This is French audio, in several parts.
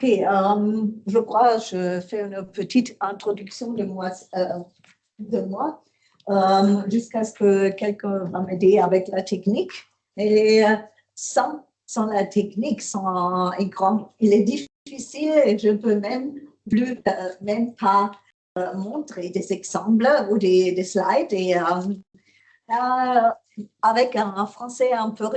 Je crois que je fais une petite introduction de moi, jusqu'à ce que quelqu'un va m'aider avec la technique. Et sans la technique, il est difficile et je ne peux même pas montrer des exemples ou des slides. Et avec un français un peu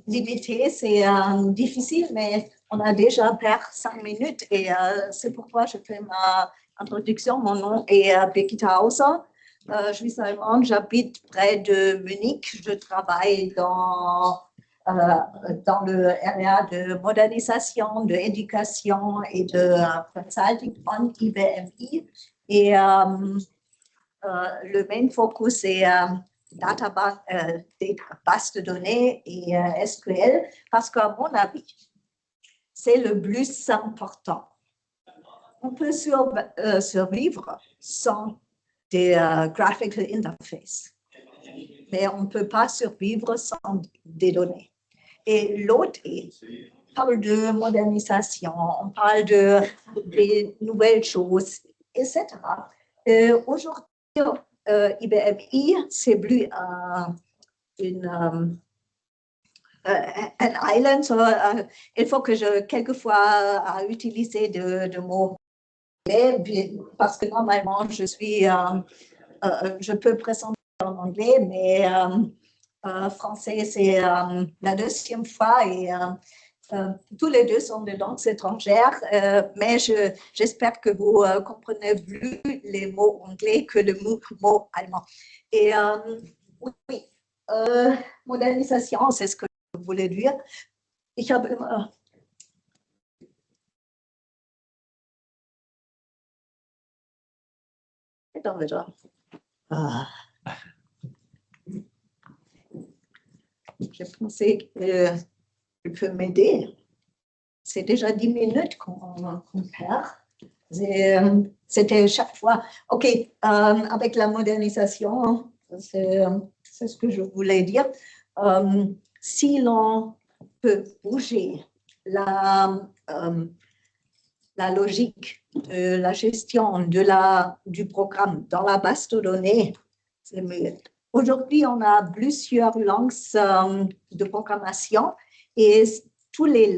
limité, c'est difficile, mais on a déjà perdu 5 minutes et c'est pourquoi je fais ma introduction. Mon nom est Birgitta Hauser. Je suis allemande, j'habite près de Munich. Je travaille dans le area de modernisation, de éducation et de consulting en IBMI. Et le main focus est des bases de données et SQL, parce qu'à mon avis, c'est le plus important. On peut survivre sans des graphical interfaces, mais on ne peut pas survivre sans des données. Et l'autre on parle de modernisation, on parle des nouvelles choses, etc. Aujourd'hui, IBMI, c'est plus un island. Il faut que je, quelquefois, utilise de mots anglais, parce que normalement, je peux présenter en anglais, mais français, c'est la deuxième fois et tous les deux sont de langues étrangères, mais j'espère que vous comprenez plus les mots anglais que le mot allemand. Et oui, modernisation, c'est ce que je voulais dire. Ich habe immer J'ai pensé que tu peux m'aider. C'est déjà 10 minutes qu'on perd. C'était chaque fois. OK, avec la modernisation, c'est ce que je voulais dire. Si l'on peut bouger la logique de la gestion du programme dans la base de données, c'est mieux. Aujourd'hui, on a plusieurs langues de programmation et toutes les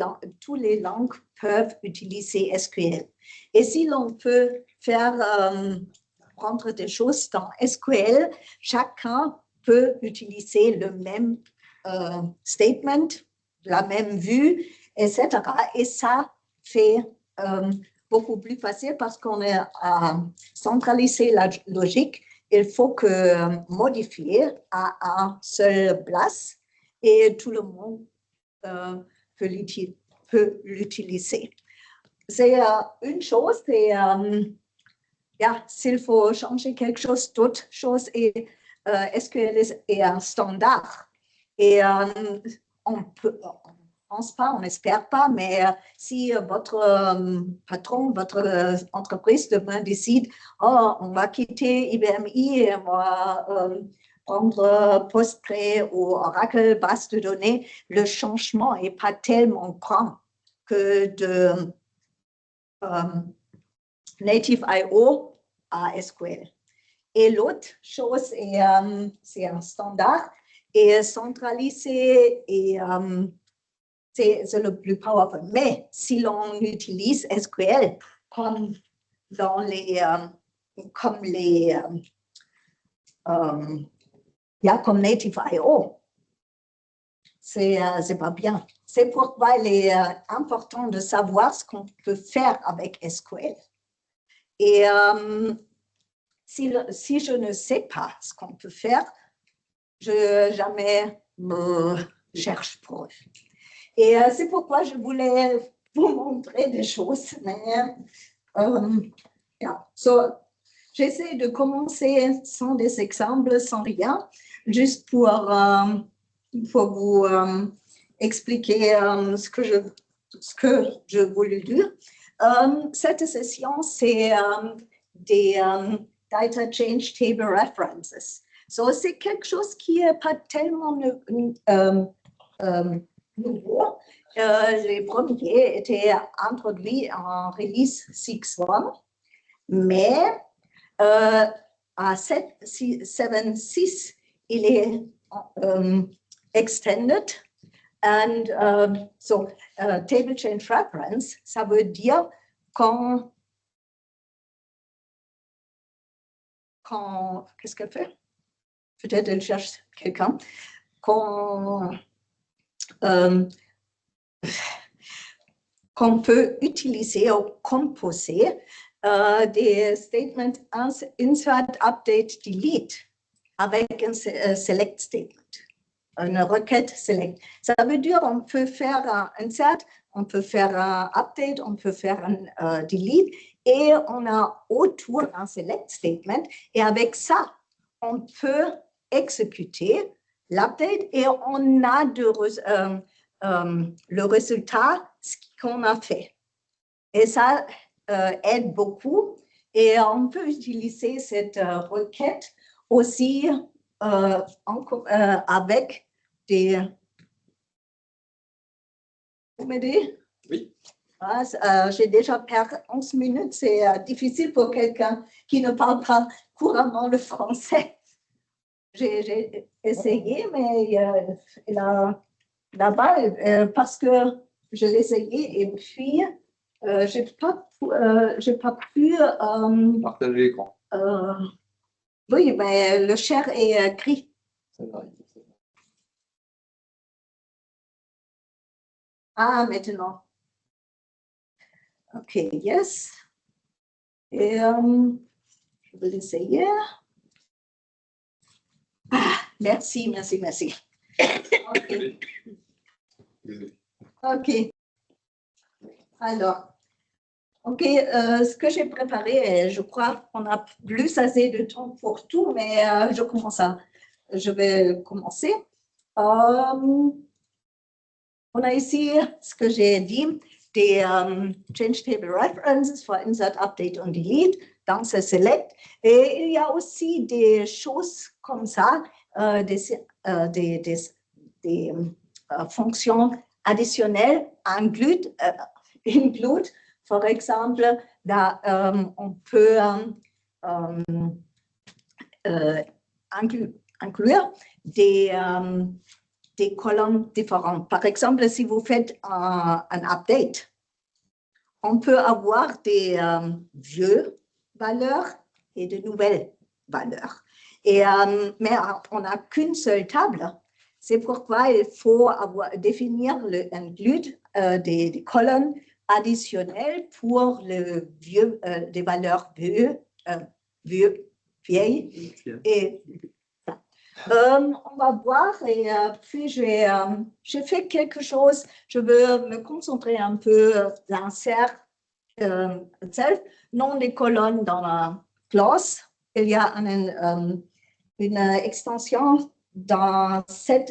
langues peuvent utiliser SQL. Et si l'on peut prendre des choses dans SQL, chacun peut utiliser le même statement, la même vue, etc. Et ça fait beaucoup plus facile parce qu'on a centralisé la logique. Il faut que modifier à un seul place et tout le monde peut l'utiliser. C'est une chose, et s'il faut changer quelque chose, d'autres choses, et SQL est un standard. Et on pense pas, on n'espère pas, mais si votre patron, votre entreprise demain décide, on va quitter IBMI et on va prendre Postgre ou Oracle, base de données, le changement n'est pas tellement grand que de Native I/O à SQL. Et l'autre chose, c'est un standard et centralisé et c'est le plus powerful. Mais si l'on utilise SQL comme comme Native I/O, c'est pas bien. C'est pourquoi il est important de savoir ce qu'on peut faire avec SQL. Et si je ne sais pas ce qu'on peut faire, je jamais me cherche pour eux. Et c'est pourquoi je voulais vous montrer des choses. Mais j'essaie de commencer sans des exemples, sans rien, juste pour vous expliquer ce que je voulais dire. Cette session, c'est des Data Change Table References. C'est quelque chose qui n'est pas tellement nouveau. Les premiers étaient introduits en release 6.1, mais à 7.6, il est extended. And so, table change reference, ça veut dire quand qu'est-ce qu'elle fait? Peut-être elle cherche quelqu'un. Qu'on peut utiliser ou composer des statements insert, update, delete avec un select statement, une requête select. Ça veut dire on peut faire un insert, on peut faire un update, on peut faire un delete et on a autour un select statement et avec ça, on peut exécuter l'update et on a le résultat qu'on a fait. Et ça aide beaucoup et on peut utiliser cette requête aussi avec des... Vous m'aidez? Oui. J'ai déjà perdu 11 minutes, c'est difficile pour quelqu'un qui ne parle pas couramment le français. J'ai essayé, mais là-bas, parce que je l'ai essayé et puis je n'ai pas pu partager l'écran. Oui, mais le cher est gris. Ah, maintenant. OK, yes. Et je vais l'essayer. Ah, merci. OK. OK. Alors, OK, ce que j'ai préparé, je crois qu'on a plus assez de temps pour tout, mais je vais commencer. On a ici ce que j'ai dit, des change table references for insert, update und delete, dans ce select. Et il y a aussi des choses comme ça, des fonctions additionnelles, include, par exemple, là, on peut inclure des colonnes différentes. Par exemple, si vous faites un update, on peut avoir des vieux valeurs et de nouvelles valeurs. Mais on n'a qu'une seule table. C'est pourquoi il faut définir include des colonnes additionnelles pour des valeurs vieilles. Et on va voir et puis j'ai fait quelque chose. Je veux me concentrer un peu l'insert self, non les colonnes dans la classe. Il y a une extension dans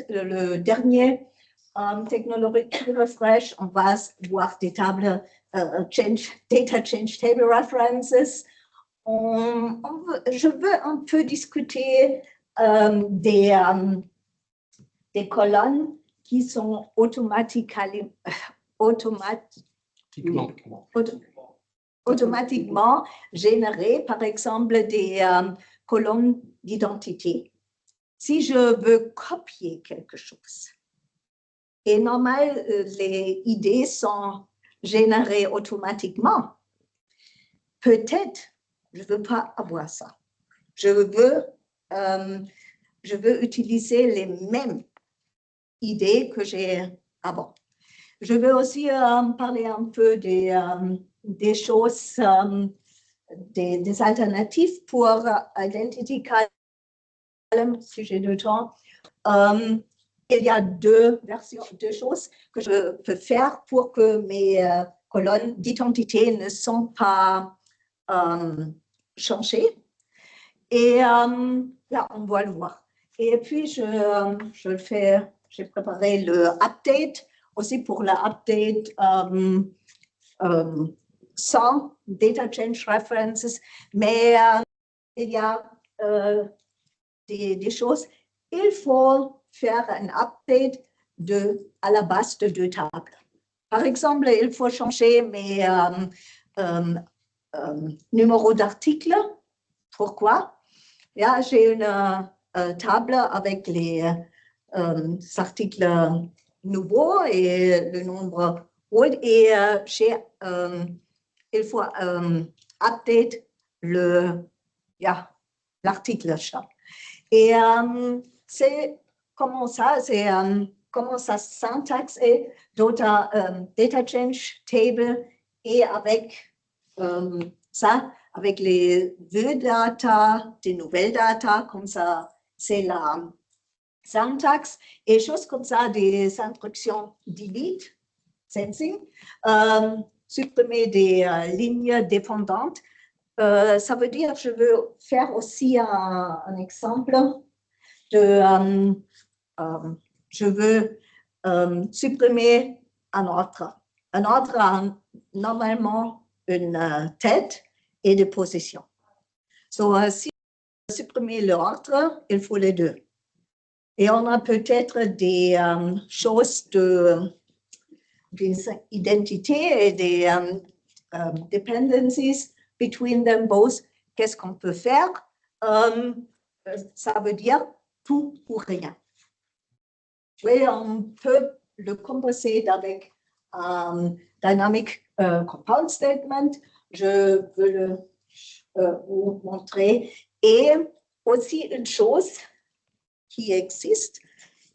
le dernier technologie refresh. On va voir des tables data change table references. Je veux un peu discuter des colonnes qui sont automatiquement générées, par exemple des colonnes d'identité. Si je veux copier quelque chose, et normalement, les idées sont générées automatiquement, peut-être je ne veux pas avoir ça. Je veux utiliser les mêmes idées que j'ai avant. Je veux aussi parler un peu des choses, des alternatives pour Identity Column, si j'ai du temps. Il y a deux choses que je peux faire pour que mes colonnes d'identité ne sont pas changées. Et là, on va le voir. Et puis, j'ai préparé le update, aussi pour le update sans data change references, mais il y a des choses. Il faut faire un update à la base de deux tables. Par exemple, il faut changer mes numéros d'articles. Pourquoi? Yeah, j'ai une table avec les articles nouveaux et le nombre haut et il faut update l'article. Et c'est comment ça, comment sa syntaxe est data change table et avec ça, avec les vieux data, des nouvelles data, comme ça, c'est la syntaxe et choses comme ça, des instructions delete, sensing, supprimer des lignes dépendantes. Ça veut dire, je veux faire aussi un exemple de, je veux supprimer un ordre. Un ordre a normalement une tête et des positions. So, si on veut supprimer l'ordre, il faut les deux. Et on a peut-être des choses des identités et des dependencies between them both. Qu'est-ce qu'on peut faire? Ça veut dire tout ou rien. Oui, on peut le composer avec Dynamic Compound Statement. Je veux vous montrer. Et aussi une chose qui existe,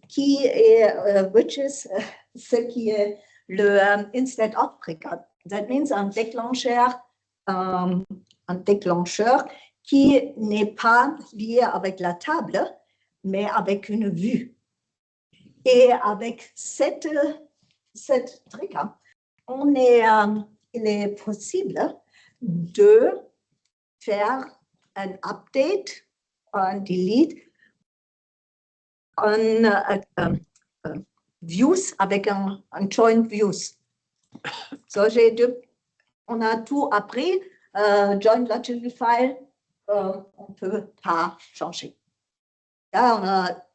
qui est, which is, ce qui est le instead of trigger. That means un déclencheur qui n'est pas lié avec la table, mais avec une vue. Et avec cette trigger, il est possible de faire un update, un delete, un views avec un joint views. So, on a tout appris, joint logical file, on ne peut pas changer. Là, on a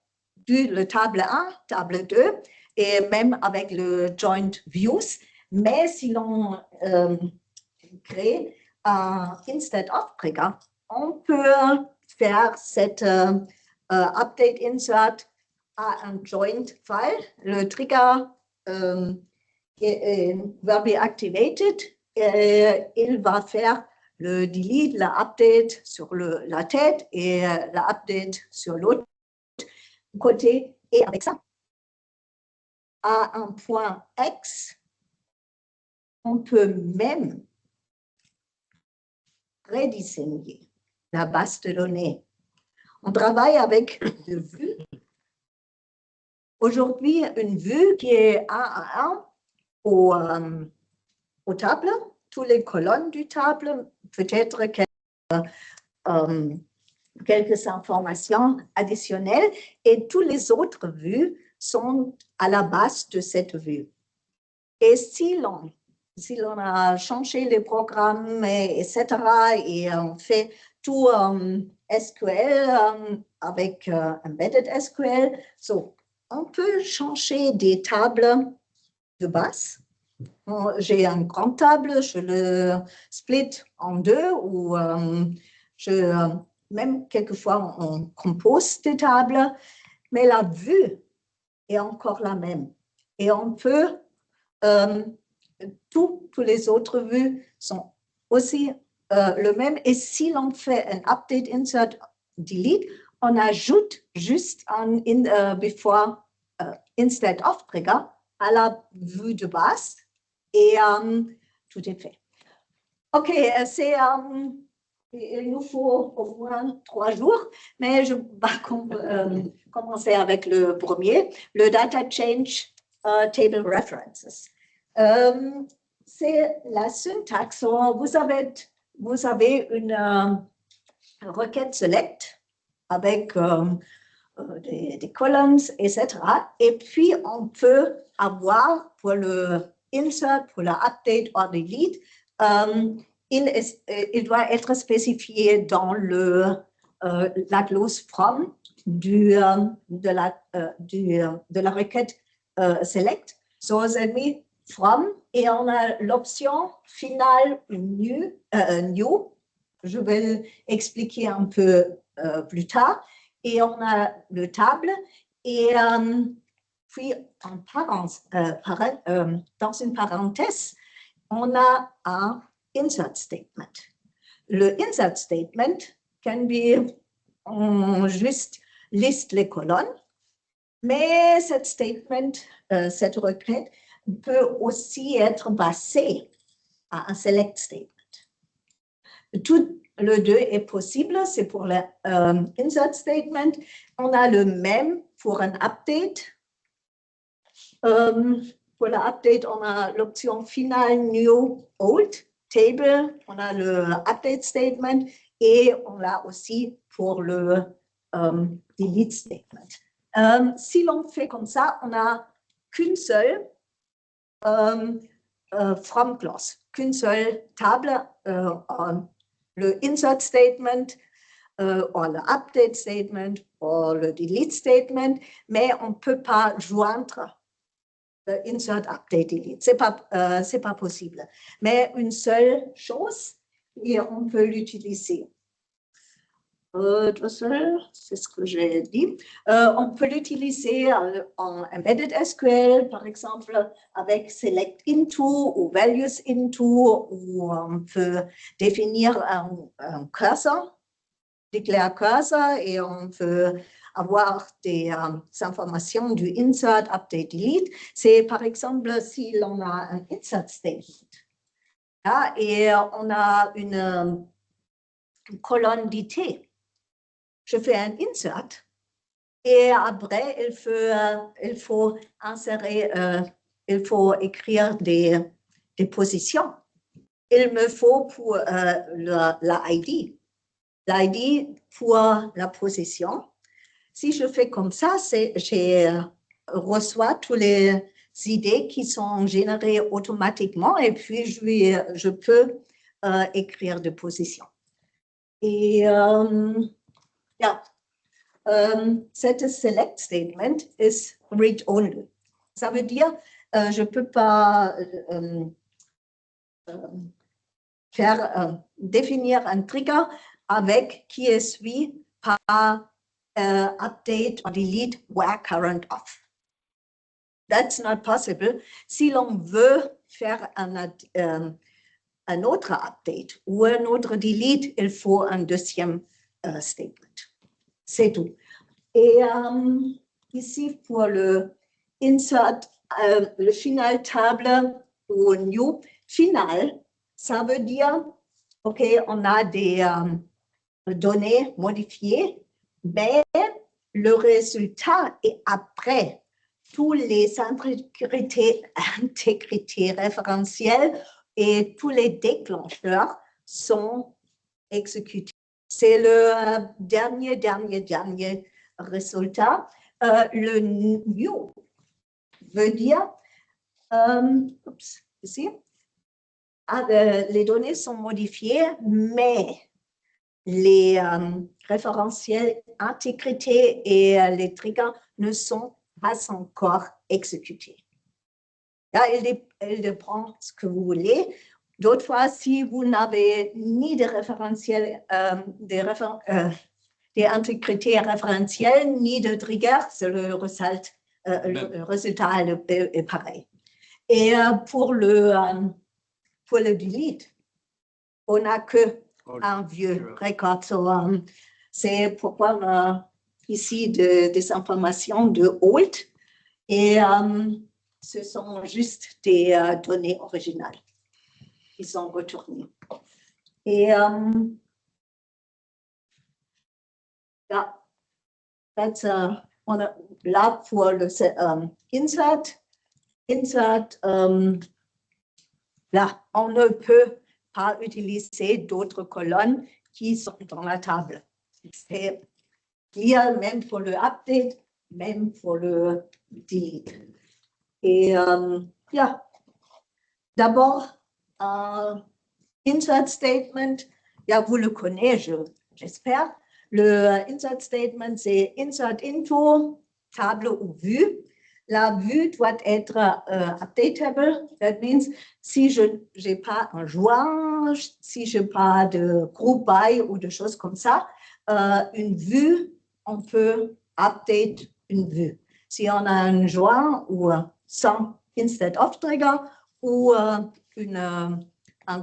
vu le table 1, table 2, et même avec le joint views, mais si l'on crée un instead of trigger, on peut faire cette update insert à un joint file. Le trigger va be activated. Il va faire le delete, la update sur la tête et la update sur l'autre côté. Et avec ça, à un point X, on peut même redessiner la base de données. On travaille avec une vue. Aujourd'hui, une vue qui est 1 à 1 aux tables, toutes les colonnes du table, peut-être quelques informations additionnelles et toutes les autres vues sont à la base de cette vue. Et si l'on a changé les programmes, etc., et on fait tout SQL avec Embedded SQL, so, on peut changer des tables de base. J'ai une grande table, je le split en deux ou même quelquefois on compose des tables, mais la vue est encore la même. Et on peut, toutes les autres vues sont aussi le même. Et si l'on fait un update, insert, delete, on ajoute juste un before instead of trigger à la vue de base et tout est fait. OK, il nous faut au moins 3 jours, mais je vais commencer avec le premier, le Data Change Table References. C'est la syntaxe. Vous avez une requête select avec des columns, etc. Et puis, on peut avoir pour le insert, pour la update ou delete, il doit être spécifié dans la clause from de la requête select. So, from, et on a l'option finale new. Je vais l'expliquer un peu plus tard. Et on a le table, et puis dans une parenthèse, on a un insert statement. Le insert statement can be, on juste liste les colonnes, mais cette requête peut aussi être basée à un select statement. Tout le deux est possible, c'est pour le insert statement. On a le même pour un update. Pour l'update, on a l'option finale new old table, on a le update statement et on l'a aussi pour le delete statement. Si l'on fait comme ça, on n'a qu'une seule from clause, qu'une seule table, le insert statement, ou le update statement, ou le delete statement, mais on ne peut pas joindre le insert, update, delete. Ce n'est pas possible. Mais une seule chose, et on peut l'utiliser. C'est ce que j'ai dit. On peut l'utiliser en embedded SQL, par exemple, avec select into ou values into, où on peut définir un cursor, déclare cursor, et on peut avoir des informations du insert, update, delete. C'est par exemple si l'on a un insert statement, et on a une colonne d'IT. Je fais un insert et après, il faut insérer, il faut écrire des positions. Il me faut pour la ID. L'ID pour la position. Si je fais comme ça, je reçois toutes les idées qui sont générées automatiquement et puis je peux écrire des positions. Et cette select statement is read only. Ça veut dire je ne peux pas définir un trigger avec qui est suivi par update or delete where current off. That's not possible. Si l'on veut faire un autre update ou un autre delete, il faut un deuxième statement. C'est tout. Et ici, pour le insert, le final table ou new, final, ça veut dire, OK, on a des données modifiées, mais le résultat est après tous les intégrité référentielles et tous les déclencheurs sont exécutés. C'est le dernier résultat. Le new veut dire, ici, les données sont modifiées, mais les référentiels intégrité et les triggers ne sont pas encore exécutés. Là, il dépend ce que vous voulez. D'autres fois, si vous n'avez ni de référentiels, des intégrités référentielles, ni de trigger, le résultat est pareil. Et pour le delete, on n'a que un vieux record. C'est pourquoi ici des informations de old et ce sont juste des données originales qui sont retournées. Et là pour le insert, là on ne peut pas utiliser d'autres colonnes qui sont dans la table. C'est clear même pour le update, même pour le delete. Et d'abord, insert statement, vous le connaissez, j'espère. Le insert statement, c'est insert into, table ou vue. la vue doit être updatable. That means, si je n'ai pas un joint, si je n'ai pas de group by ou de choses comme ça, une vue, on peut update une vue. Si on a un joint ou sans instead of trigger ou un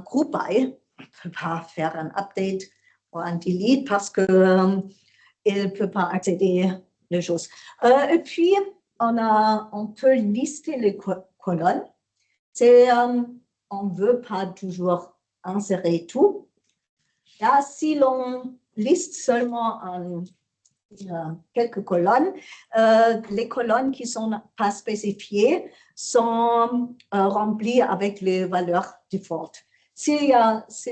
group by, on ne peut pas faire un update ou un delete parce qu'il ne peut pas accéder aux choses. Et puis, on peut lister les colonnes. On ne veut pas toujours insérer tout. Là, si l'on liste seulement quelques colonnes, les colonnes qui ne sont pas spécifiées sont remplies avec les valeurs default. S'il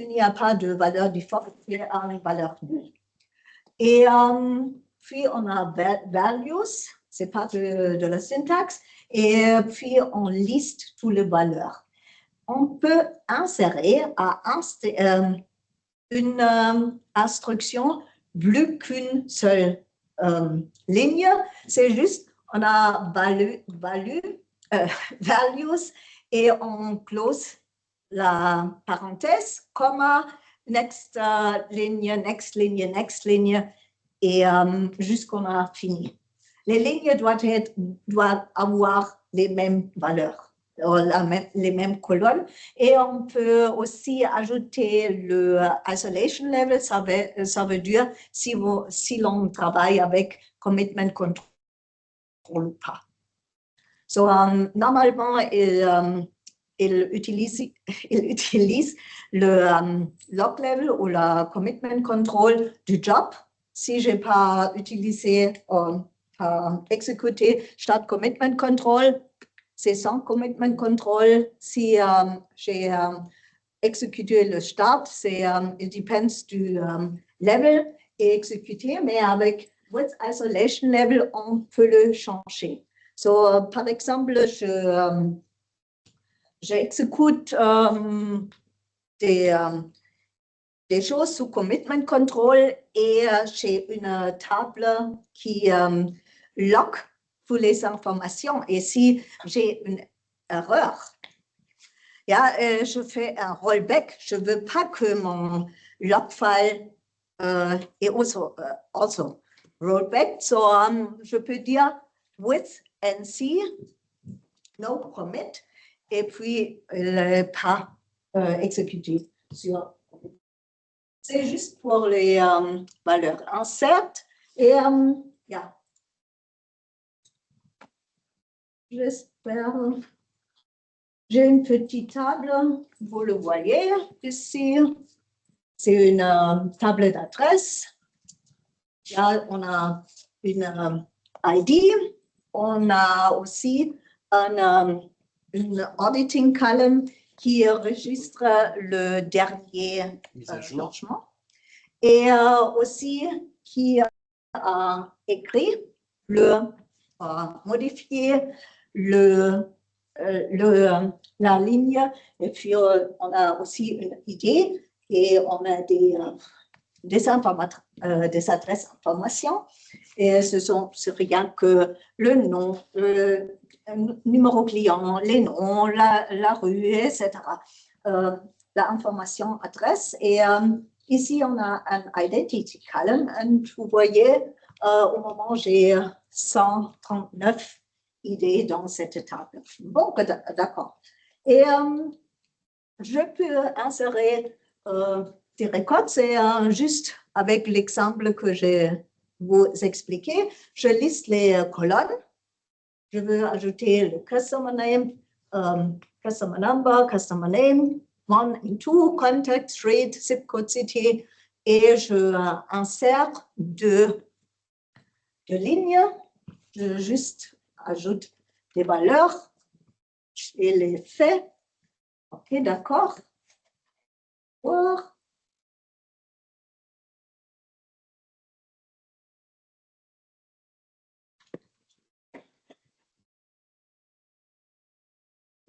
n'y a pas de valeur default, il y a une valeur nulle. Et puis, on a values, c'est pas de la syntaxe, et puis on liste toutes les valeurs. On peut insérer une instruction plus qu'une seule ligne, c'est juste, on a values et on close la parenthèse, comma, next ligne, next ligne, next ligne, et jusqu'on a fini. Les lignes doivent avoir les mêmes valeurs, les mêmes colonnes, et on peut aussi ajouter le isolation level, ça veut dire si l'on travaille avec commitment control ou pas. So, normalement, il utilise le log level ou le commitment control du job. Si je n'ai pas utilisé exécuté start commitment control, c'est sans commitment control. Si j'ai exécuté le start, it depends du level et exécuté, mais avec with isolation level, on peut le changer. So, par exemple, j'exécute des choses sous commitment control et j'ai une table qui log toutes les informations. Et si j'ai une erreur, je fais un rollback. Je ne veux pas que mon log file est also rollback. So, je peux dire with NC, no commit, et puis pas exécuté sur. C'est juste pour les valeurs insert et j'espère. J'ai une petite table, vous le voyez ici. C'est une table d'adresse. Là, on a une ID. On a aussi une auditing column qui enregistre le dernier changement et aussi qui a écrit modifié la ligne et puis on a aussi une idée et on a des adresses informations et c'est rien que le nom, le numéro client, les noms, la rue, etc. L'information adresse et ici on a un identity column et vous voyez au moment j'ai 139 idées dans cette table. Bon, d'accord. Et je peux insérer des records, c'est juste avec l'exemple que je vous expliqué. Je liste les colonnes. Je veux ajouter le customer name, customer number, customer name, 1 et 2, contact, street, zip code, city, et je insère deux lignes. Je juste ajoute des valeurs et les faits. OK, d'accord.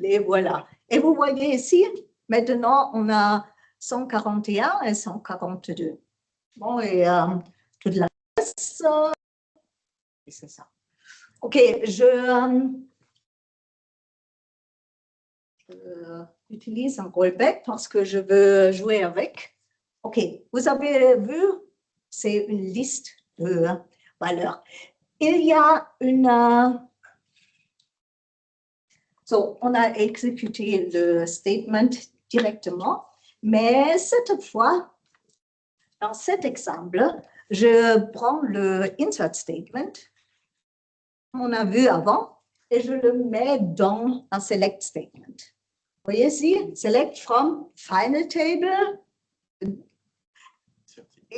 Et voilà. Et vous voyez ici, maintenant, on a 141 et 142. Bon, et toute la reste, c'est ça. OK, je j'utilise un rollback parce que je veux jouer avec. OK, vous avez vu, c'est une liste de valeurs. Il y a une... on a exécuté le statement directement, mais cette fois, dans cet exemple, je prends le insert statement qu'on a vu avant et je le mets dans un select statement. Vous voyez ici, select from final table,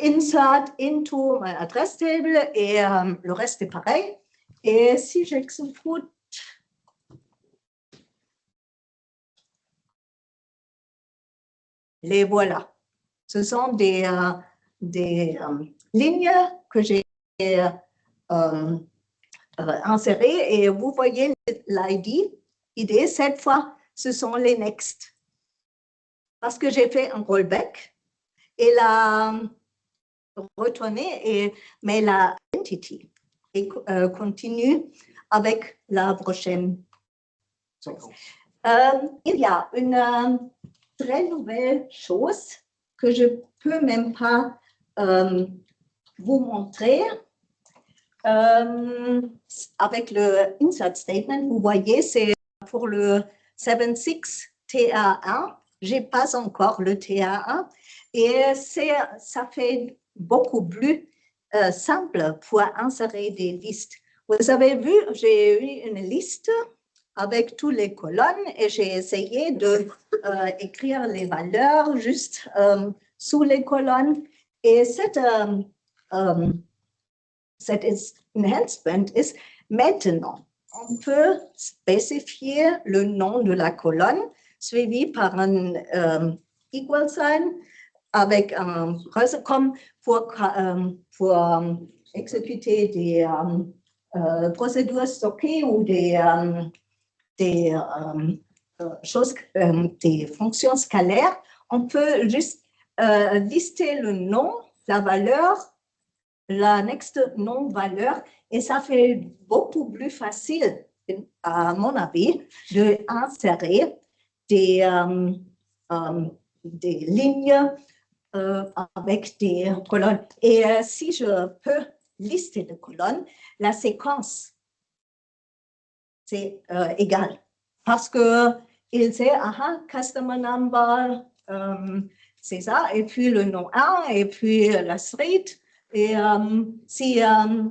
insert into my address table et le reste est pareil. Et si j'exécute, les voilà. Ce sont des lignes que j'ai insérées et vous voyez l'ID, cette fois, ce sont les next. Parce que j'ai fait un rollback et la retourner mais la entity et continue avec la prochaine. Il y a une très nouvelle chose que je ne peux même pas vous montrer. Avec le insert statement, vous voyez, c'est pour le 7.6 TA1. Je n'ai pas encore le TA1 et ça fait beaucoup plus simple pour insérer des listes. Vous avez vu, j'ai eu une liste avec toutes les colonnes et j'ai essayé d'écrire les valeurs juste sous les colonnes. Et cet enhancement est maintenant, on peut spécifier le nom de la colonne suivi par un equal sign avec un comme pour exécuter des procédures stockées ou des choses, des fonctions scalaires, on peut juste lister le nom, la valeur, la next non-valeur, et ça fait beaucoup plus facile, à mon avis, d'insérer des lignes avec des colonnes. Et si je peux lister les colonnes, la séquence, c'est égal. Parce qu'il sait, customer number, c'est ça, et puis le nom 1, et puis la street. Et si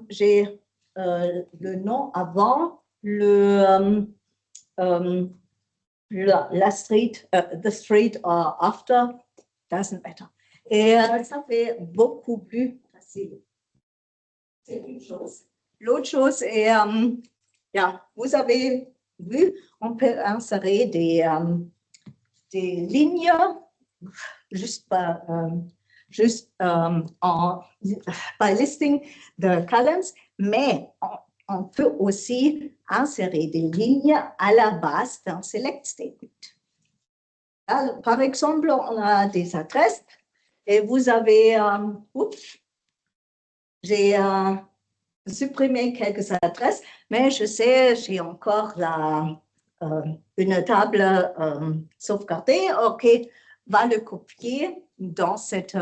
j'ai le nom avant, la street, the street after, doesn't matter. Et ça fait beaucoup plus facile. C'est une chose. L'autre chose est, vous avez vu, on peut insérer des lignes juste by listing the columns, mais on peut aussi insérer des lignes à la base d'un select statement. Alors, par exemple, on a des adresses et vous avez, j'ai supprimé quelques adresses, mais je sais, j'ai encore une table sauvegardée. OK, va le copier dans cette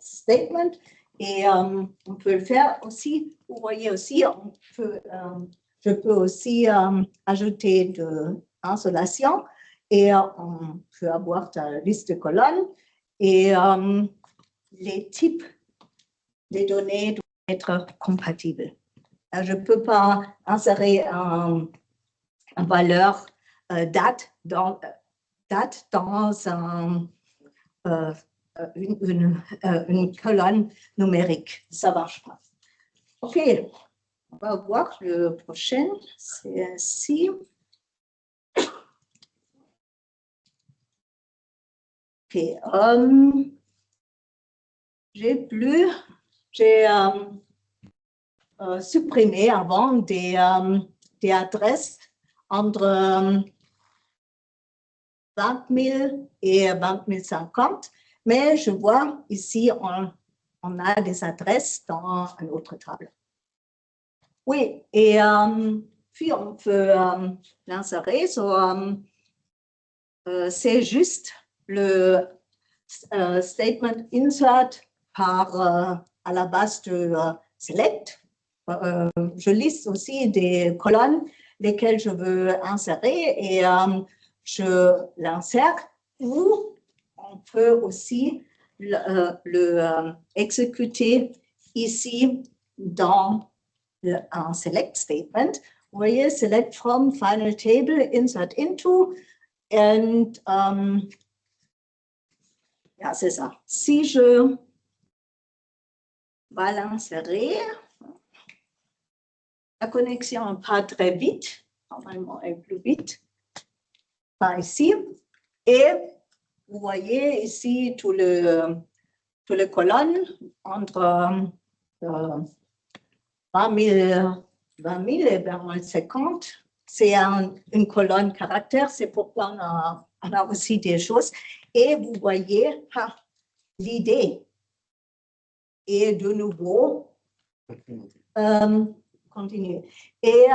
statement et on peut le faire aussi. Vous voyez aussi, je peux aussi ajouter de l'insolation et on peut avoir la liste de colonnes et les types des données doivent être compatibles. Je ne peux pas insérer une valeur date dans une colonne numérique. Ça ne marche pas. OK, on va voir le prochain. C'est ici. OK. J'ai supprimé avant des adresses entre 20 000 et 20 050, mais je vois ici, on a des adresses dans une autre table. Oui, et puis on peut l'insérer. C'est juste le statement insert à la base de select. Je liste aussi des colonnes lesquelles je veux insérer et je l'insère, ou on peut aussi le exécuter ici dans un select statement. Vous voyez, select from final table, insert into, and c'est ça. Si je vais l'insérer, la connexion n'est pas très vite, normalement elle est plus vite, par ici, et vous voyez ici toutes les colonnes entre 20 000 et 20 50. C'est une colonne caractère, c'est pourquoi on a aussi des choses. Et vous voyez l'idée. Et de nouveau, continuer. Et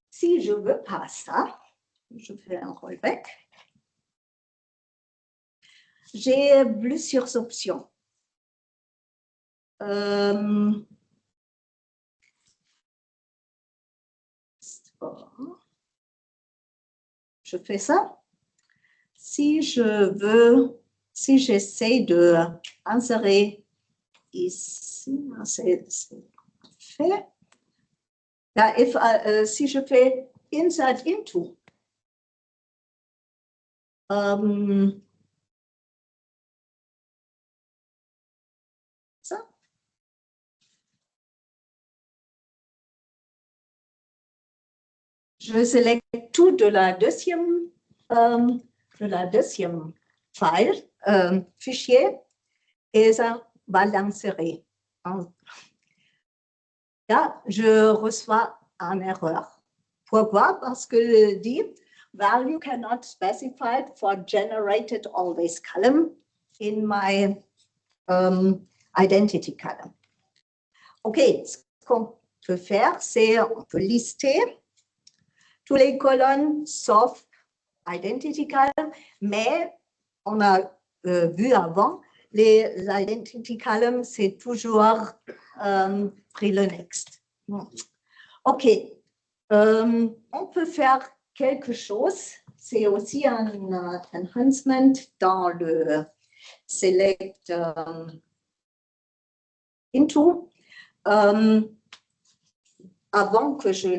si je ne veux pas ça, je fais un rollback. J'ai plusieurs options. Je fais ça. Si j'essaie de insérer ici, c'est fait. Là, si je fais insert into, ça. Je sélectionne tout de la deuxième file, fichier, et ça va l'insérer. Là, je reçois une erreur. Pourquoi? Parce que dit value cannot specified for generated always column in my identity column. OK, ce qu'on peut faire, c'est on peut lister toutes les colonnes sauf identity column, mais on a vu avant, les identity columns, c'est toujours pris le next. OK, on peut faire quelque chose. C'est aussi un enhancement dans le select into. Avant que je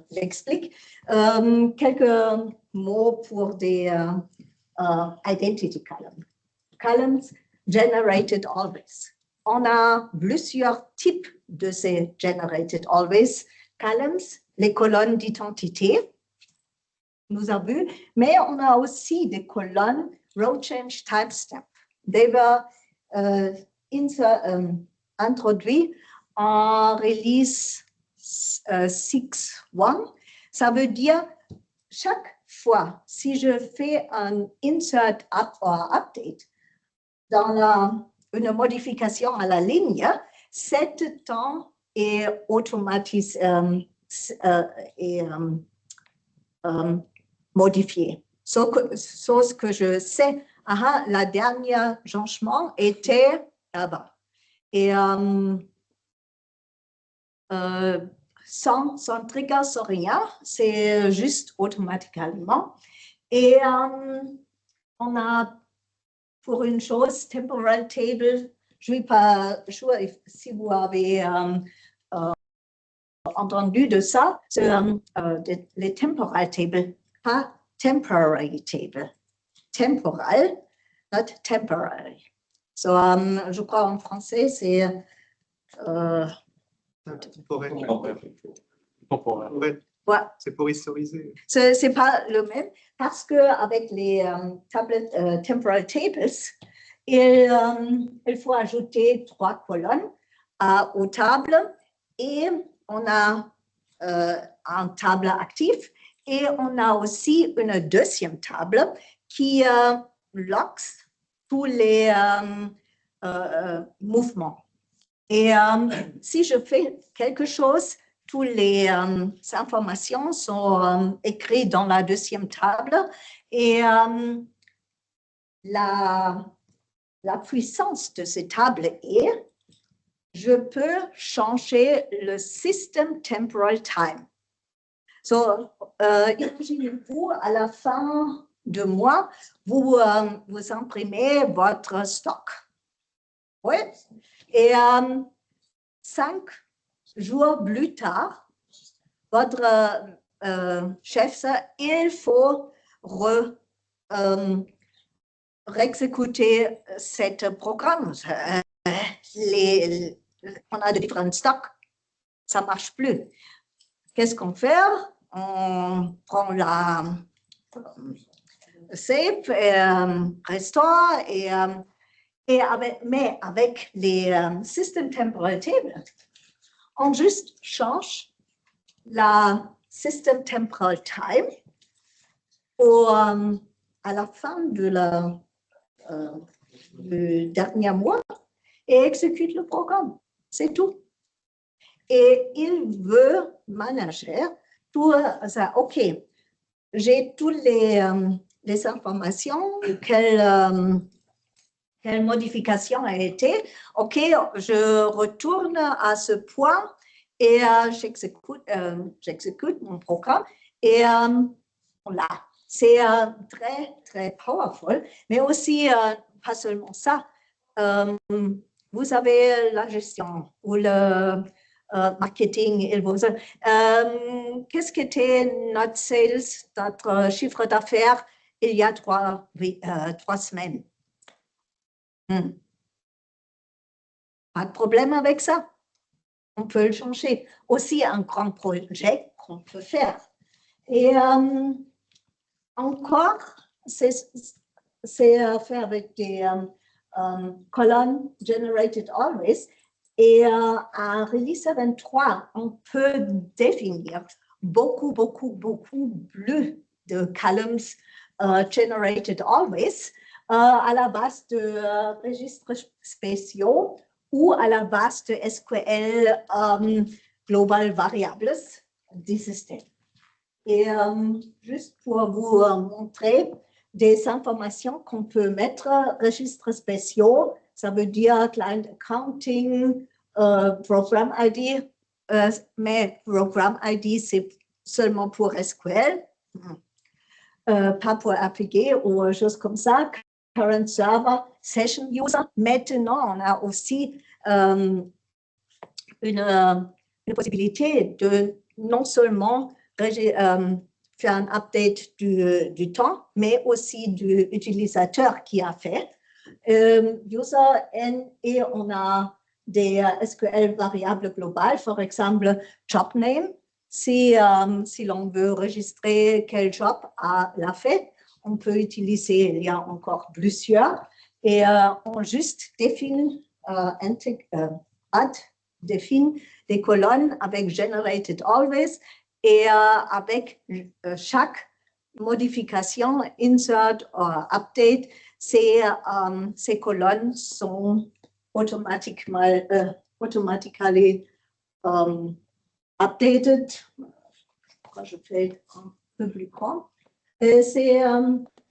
l'explique, quelques mots pour des identity columns. Columns generated always. On a plusieurs types de ces generated always columns, les colonnes d'identité, nous avons vu, mais on a aussi des colonnes row change timestamp. They were introduits en release 6.1. Ça veut dire chaque fois, si je fais un insert up ou update dans une modification à la ligne, cet temps est automatisé et modifié. Ce que je sais, la dernière changement était là-bas. Et sans trigger, sans rien, c'est juste automatiquement. Et on a pour une chose, temporal table, je ne suis pas sûre si vous avez entendu de ça, c'est les temporal tables, pas temporary table. Temporal, not temporary. So, je crois en français, c'est temporaire. Ouais. C'est pour historiser. C'est pas le même parce que avec les temporal tables, il faut ajouter 3 colonnes aux tables et on a un table actif et on a aussi une deuxième table qui locks tous les mouvements. Et si je fais quelque chose, toutes les informations sont écrites dans la deuxième table et la puissance de cette table est, je peux changer le system temporal time. So, imaginez-vous, à la fin du mois, vous imprimez votre stock. Oui. Et 5 jours plus tard, votre chef, il faut réexécuter ce programme. On a de différents stocks, ça ne marche plus. Qu'est-ce qu'on fait? On prend la save, restore, mais avec les system temporal table, on juste change la system temporal time à la fin du dernier mois et exécute le programme. C'est tout. Et il veut manager tout ça. OK, j'ai toutes les informations, quelle modification a été. OK, je retourne à ce point et j'exécute mon programme. Et voilà, c'est très, très powerful. Mais aussi, pas seulement ça, vous avez la gestion ou le marketing. Qu'est-ce qu'était notre sales, notre chiffre d'affaires il y a 3 semaines? Pas de problème avec ça. On peut le changer. Aussi, un grand projet qu'on peut faire. Et encore, c'est fait avec des colonnes generated always. Et à Release 23, on peut définir beaucoup plus de columns generated always à la base de registres spéciaux ou à la base de SQL Global Variables du système. Et juste pour vous montrer des informations qu'on peut mettre, registres spéciaux, ça veut dire client accounting, program ID, mais program ID, c'est seulement pour SQL, pas pour APG ou choses comme ça. Current server, session user. Maintenant, on a aussi une possibilité de non seulement faire un update du temps, mais aussi du utilisateur qui a fait. User N, et on a des SQL variables globales, par exemple, job name. Si l'on veut enregistrer quel job l'a fait, on peut utiliser, il y a encore plusieurs, et on juste définit, définit des colonnes avec generated always, et avec chaque modification, insert ou update, ces colonnes sont automatiquement updated. Je fais un peu plus grand. C'est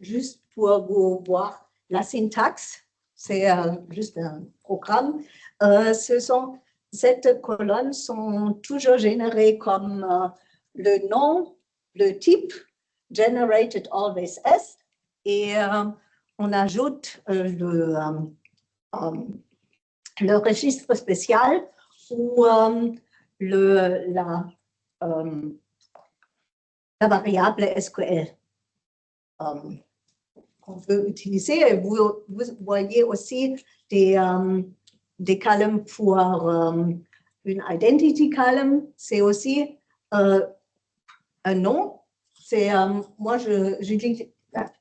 juste pour vous voir la syntaxe. C'est juste un programme. Cette colonne sont toujours générées comme le nom, le type, generated always S, et on ajoute le registre spécial ou la variable SQL qu'on peut utiliser. Vous voyez aussi des columns pour une identity column. C'est aussi un nom. C'est moi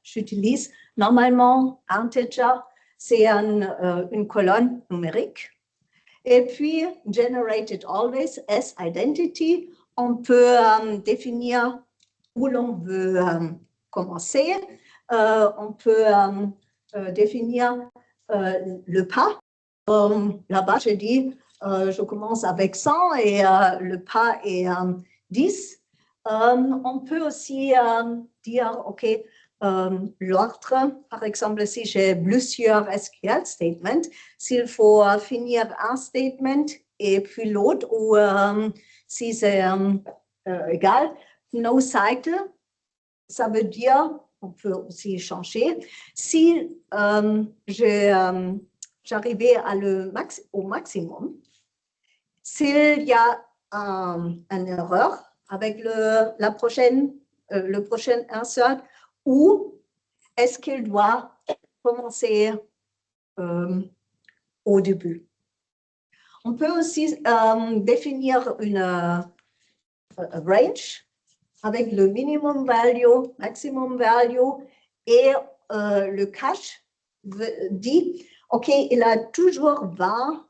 j'utilise normalement integer. C'est une colonne numérique. Et puis generated always as identity. On peut définir où l'on veut commencer. On peut définir le pas. Là-bas, je dis je commence avec 100 et le pas est 10. On peut aussi dire, OK, l'ordre, par exemple, si j'ai plusieurs SQL statements, s'il faut finir un statement et puis l'autre, ou si c'est égal, no cycle, ça veut dire, on peut aussi changer, si j'arrivais au maximum, s'il y a une erreur avec le prochain insert, ou est-ce qu'il doit commencer au début? On peut aussi définir une range avec le minimum value, maximum value, et le cache dit, OK, il a toujours 20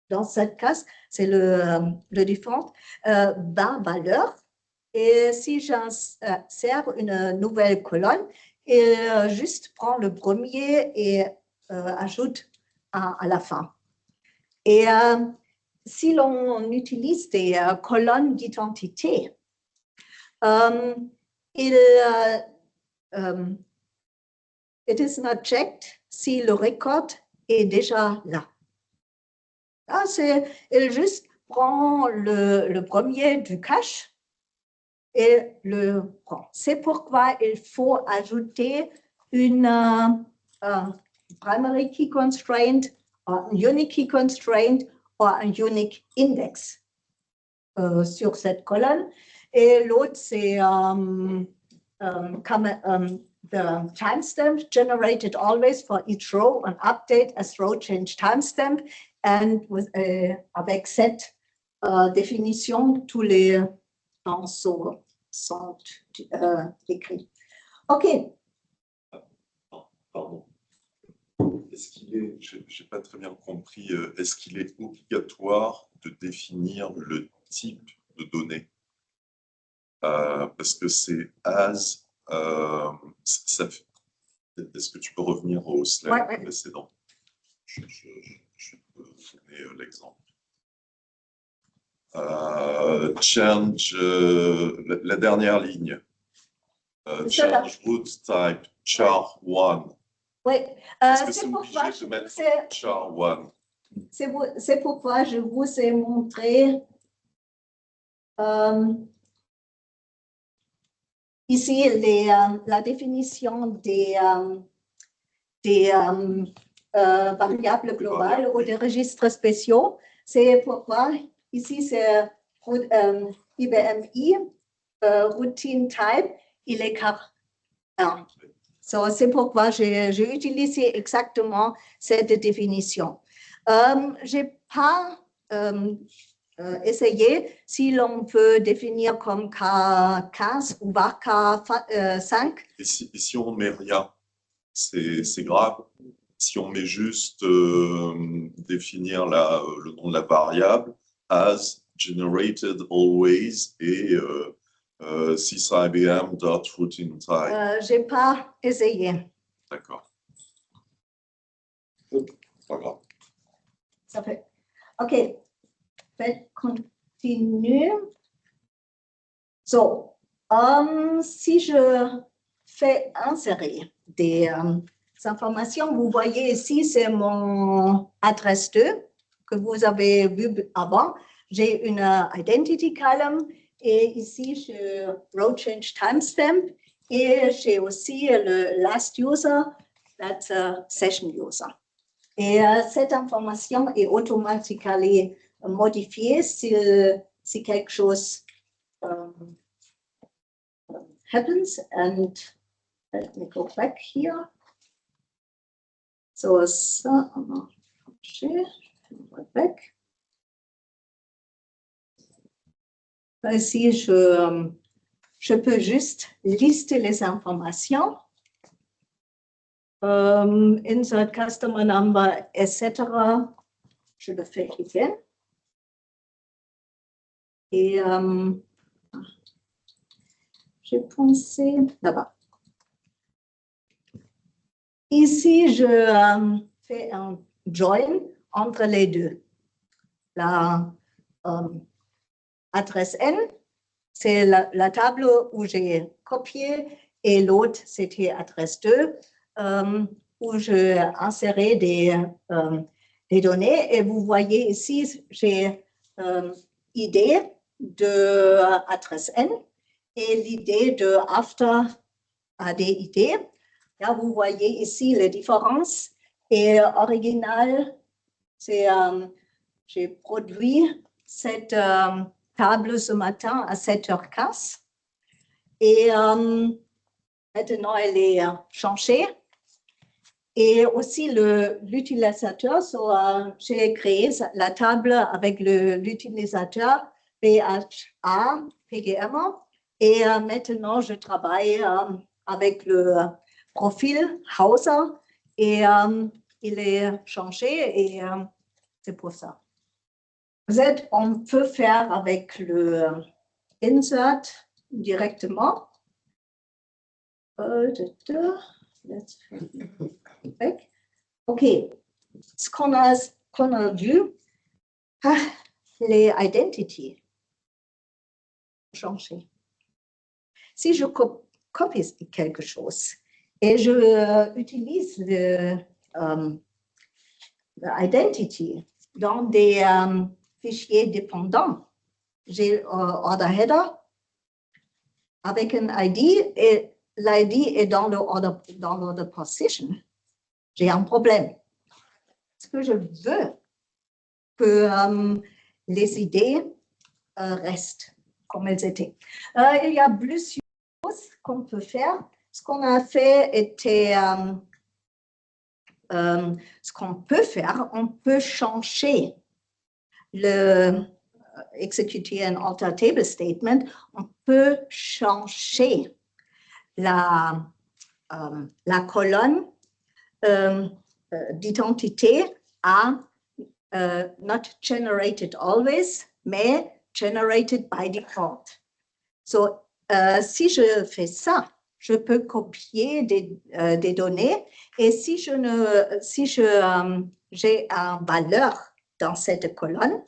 dans cette case, c'est le default, 20 valeurs. Et si j'insère une nouvelle colonne, il juste prend le premier et ajoute à la fin. Et si l'on utilise des colonnes d'identité, it is not checked si le record est déjà là. Ah, il juste prend le premier du cache et le prend. C'est pourquoi il faut ajouter une primary key constraint, un unique key constraint ou un unique index sur cette colonne. Et l'autre, c'est the timestamp generated always for each row, an update as row change timestamp, and avec cette définition, tous les temps sont écrits. OK. Pardon. Est-ce qu'il est, je n'ai pas très bien compris, est-ce qu'il est obligatoire de définir le type de données? Parce que c'est as, est-ce que tu peux revenir au slide précédent? Je peux donner l'exemple. Change, la dernière ligne. Change root type, char 1. Oui, est-ce que c'est obligé de mettre char 1? C'est pourquoi je vous ai montré ici la définition des variables globales ou des registres spéciaux. C'est pourquoi ici c'est IBMI, routine type, il est car 1. So, c'est pourquoi j'ai utilisé exactement cette définition. Je n'ai pas essayé si l'on peut définir comme K15 ou K5. Et si on ne met rien, c'est grave. Si on met juste définir le nom de la variable, as generated always et sysIBM.routingType. Je n'ai pas essayé. D'accord. Pas grave. Ça fait. OK. Faites continue. So, si je fais insérer des informations, vous voyez ici, c'est mon adresse 2 que vous avez vu avant. J'ai une identity column et ici, je row change timestamp et j'ai aussi le last user, that's a session user. Et cette information est automatiquement modifiée si quelque chose happens. And let me go back here. So, ça, on va changer. Back. Ici, je peux juste lister les informations. Insert customer number, etc. Je le fais ici. Et j'ai pensé là-bas. Ici, je fais un join entre les deux. la adresse N, c'est la table où j'ai copié, et l'autre, c'était adresse 2, où j'ai inséré des données. Et vous voyez ici, j'ai ID de adresse N et l'idée de after ADID. Là, vous voyez ici les différences. Et original, c'est j'ai produit cette table ce matin à 7h15. Et maintenant, elle est changée. Et aussi, l'utilisateur, j'ai créé la table avec l'utilisateur PHA, PGM. Et maintenant, je travaille avec le profil Hauser. Et il est changé et c'est pour ça. On peut faire avec le insert directement. OK. Ce qu'on a vu, les identities ont changé. Si je copie quelque chose et je utilise l'identity dans des fichiers dépendants, j'ai order header avec un ID et l'ID est dans l'order position. J'ai un problème. Est-ce que je veux que les idées restent comme elles étaient? Il y a plusieurs choses qu'on peut faire. Ce qu'on a fait était ce qu'on peut faire. On peut changer exécuter un alter table statement. On peut changer la colonne d'identité à not generated always, mais generated by default. So, si je fais ça, je peux copier des données et si j'ai une valeur dans cette colonne,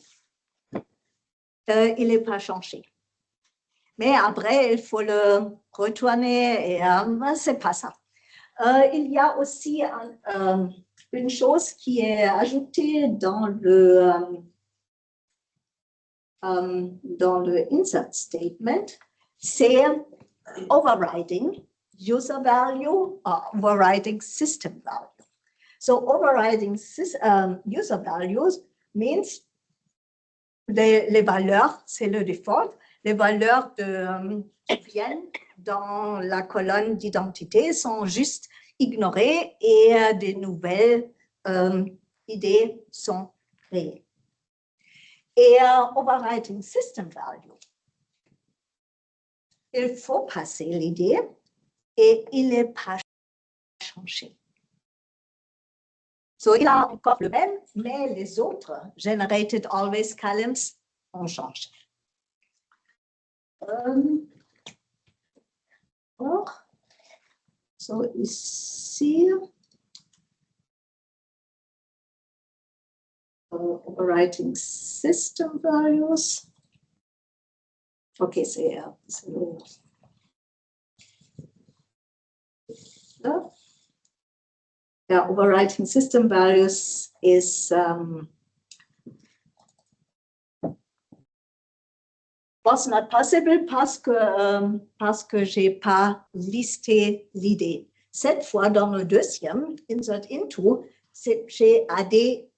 il n'est pas changé. Mais après, il faut le retourner et ce n'est pas ça. Il y a aussi une chose qui est ajoutée dans le insert statement, c'est overriding user value or overriding system value. So overriding user values means les valeurs, c'est le default, les valeurs qui viennent dans la colonne d'identité sont juste ignorées et des nouvelles idées sont créées. Et overriding system value, il faut passer l'idée et il n'est pas changé. So, il a encore le même, mais les autres generated always columns ont changé. So, ici, overriding system values. OK, c'est là. Yeah, overriding system values is was not possible parce que j'ai pas listé l'idée. Cette fois, dans le deuxième, insert into, j'ai AD et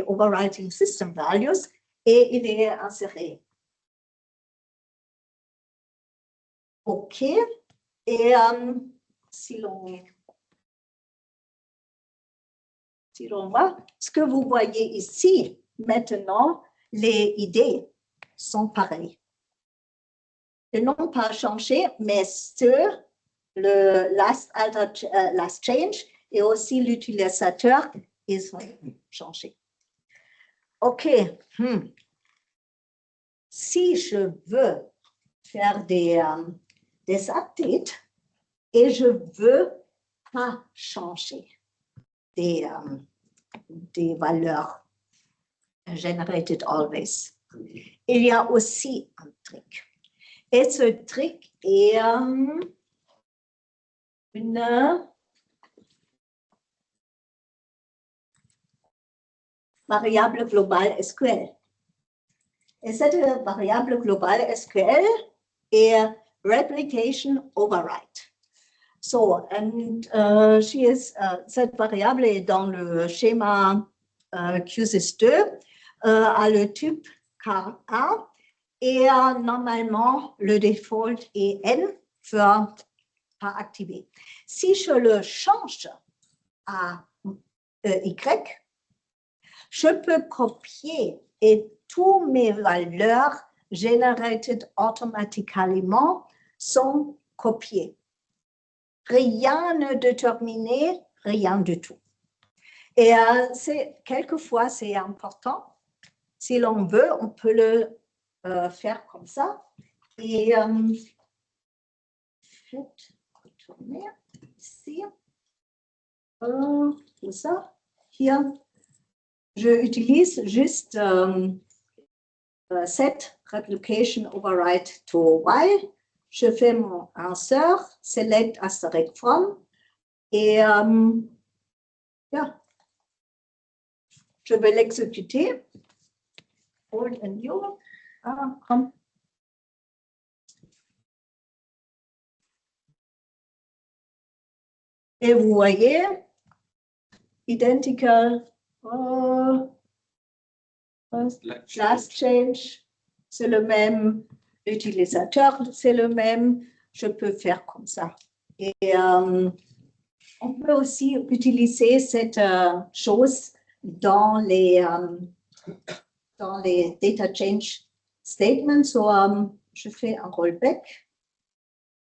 overriding system values et il est inséré. OK. Et si l'on voit, ce que vous voyez ici, maintenant, les idées sont pareilles. Ils n'ont pas changé, mais sur le last change et aussi l'utilisateur, ils ont changé. OK. Si je veux faire des updates et je veux pas changer des valeurs generated always. Il y a aussi un trick. Et ce trick est une variable globale SQL. Et cette variable globale SQL est replication override. So, and cette variable est dans le schéma QSys2 à le type KA et normalement le default est N pour pas activer. Si je le change à Y, je peux copier et toutes mes valeurs generated automatiquement sont copiées. Rien ne déterminé, rien du tout. Et quelquefois, c'est important. Si l'on veut, on peut le faire comme ça. Et retourner ici. Tout ça. Hier, je utilise juste set replication override to Y. Je fais mon insert, select asterisk from, et je vais l'exécuter. Old and new. Et vous voyez, identical last change, c'est le même. L'utilisateur, c'est le même. Je peux faire comme ça. Et on peut aussi utiliser cette chose dans les data change statements. So, je fais un rollback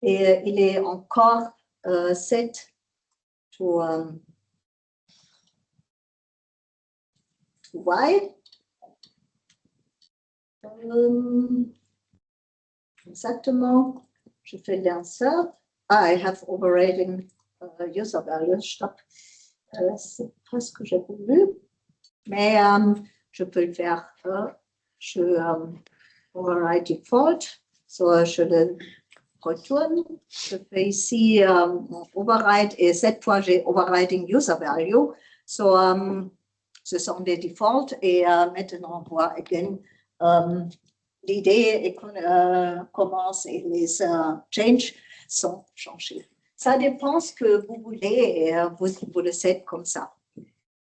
et il est encore set to Y. Exactement, je fais l'insert. I have overriding user value. Stop. C'est pas ce que j'ai voulu, mais je peux le faire. Je override default. So, je le retourne. Je fais ici override et cette fois j'ai overriding user value. So, ce sont des defaults et maintenant on voit again. L'idée est qu'on commence et les changes sont changés. Ça dépend ce que vous voulez et vous le faites comme ça.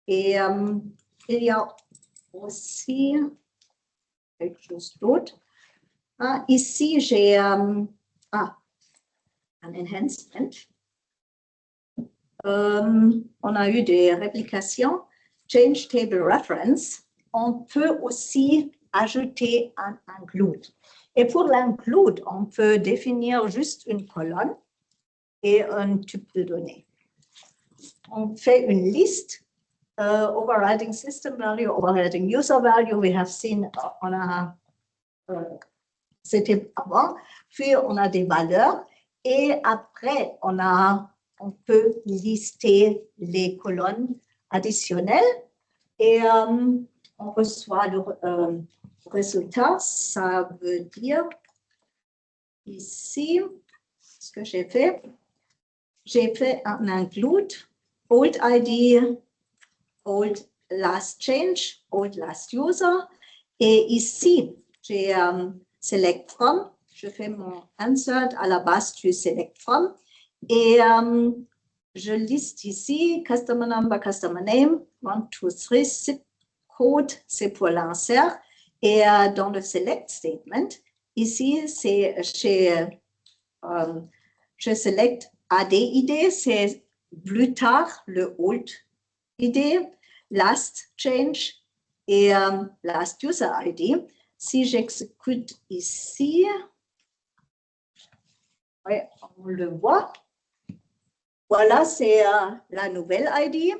Et il y a aussi quelque chose d'autre. Ici, j'ai un enhancement. On a eu des réplications. Change table reference. On peut aussi ajouter un include. Et pour l'include, on peut définir juste une colonne et un type de données. On fait une liste, overriding system value, overriding user value, we have seen, c'était avant, puis on a des valeurs et après on peut lister les colonnes additionnelles et on reçoit le résultat. Ça veut dire ici, ce que j'ai fait un include, old ID, old last change, old last user. Et ici, j'ai select from, je fais mon insert à la base du select from. Et je liste ici customer number, customer name, 1, 2, 3, zip code, c'est pour l'insert. Et dans le select statement, ici, c'est je select AD-ID, c'est plus tard le old ID, last change et last user ID. Si j'exécute ici, oui, on le voit. Voilà, c'est la nouvelle ID.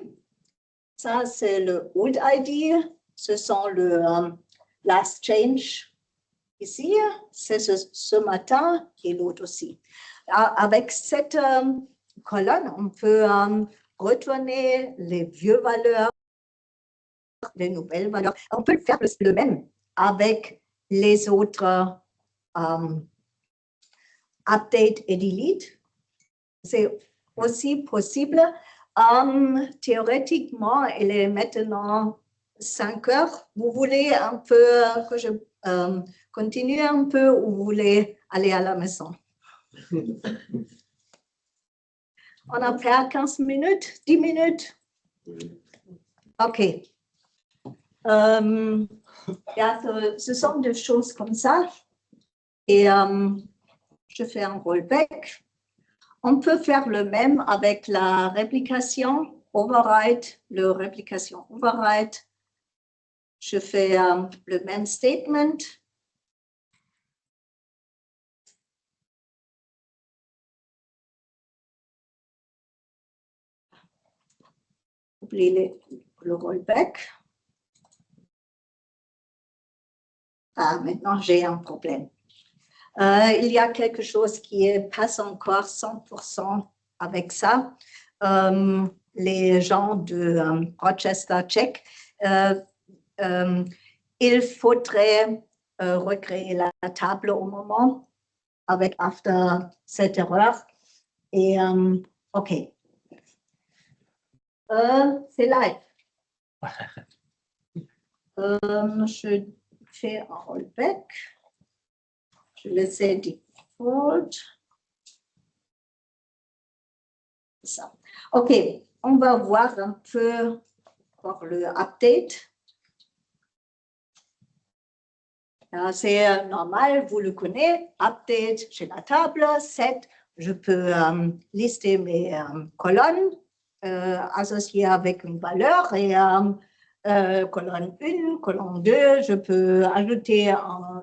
Ça, c'est le old ID. Ce sont le last change ici. C'est ce matin et l'autre aussi. Avec cette colonne, on peut retourner les vieux valeurs les nouvelles valeurs. On peut faire le même avec les autres update et delete. C'est aussi possible. Théoriquement, il est maintenant 5 heures. Vous voulez un peu que je continue un peu ou vous voulez aller à la maison? On a fait 15 minutes, 10 minutes? OK. Ce sont des choses comme ça. Et je fais un rollback. On peut faire le même avec la réplication, override, le réplication override. Je fais le même statement. Oubliez le rollback. Ah, maintenant j'ai un problème. Il y a quelque chose qui ne passe encore 100% avec ça. Les gens de Rochester Check, il faudrait recréer la table au moment avec after cette erreur. Et OK. C'est live. Je fais un rollback. Je laisse default. Ça. OK, on va voir un peu pour le update. C'est normal, vous le connaissez. Update, j'ai la table, set. Je peux lister mes colonnes associées avec une valeur et colonne 1, colonne 2. Je peux ajouter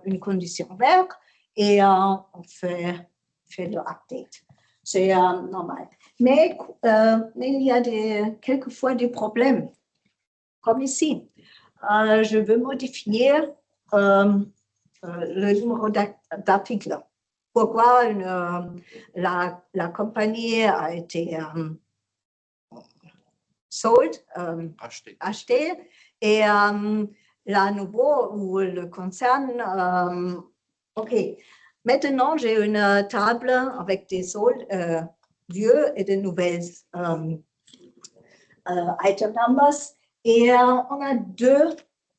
une condition verte et on fait le update. C'est normal. Mais il y a quelquefois des problèmes, comme ici. Je veux modifier le numéro d'article. Pourquoi la compagnie a été achetée et la nouveau ou le concerne. OK. Maintenant, j'ai une table avec des soldes vieux et de nouvelles item numbers. Et on a deux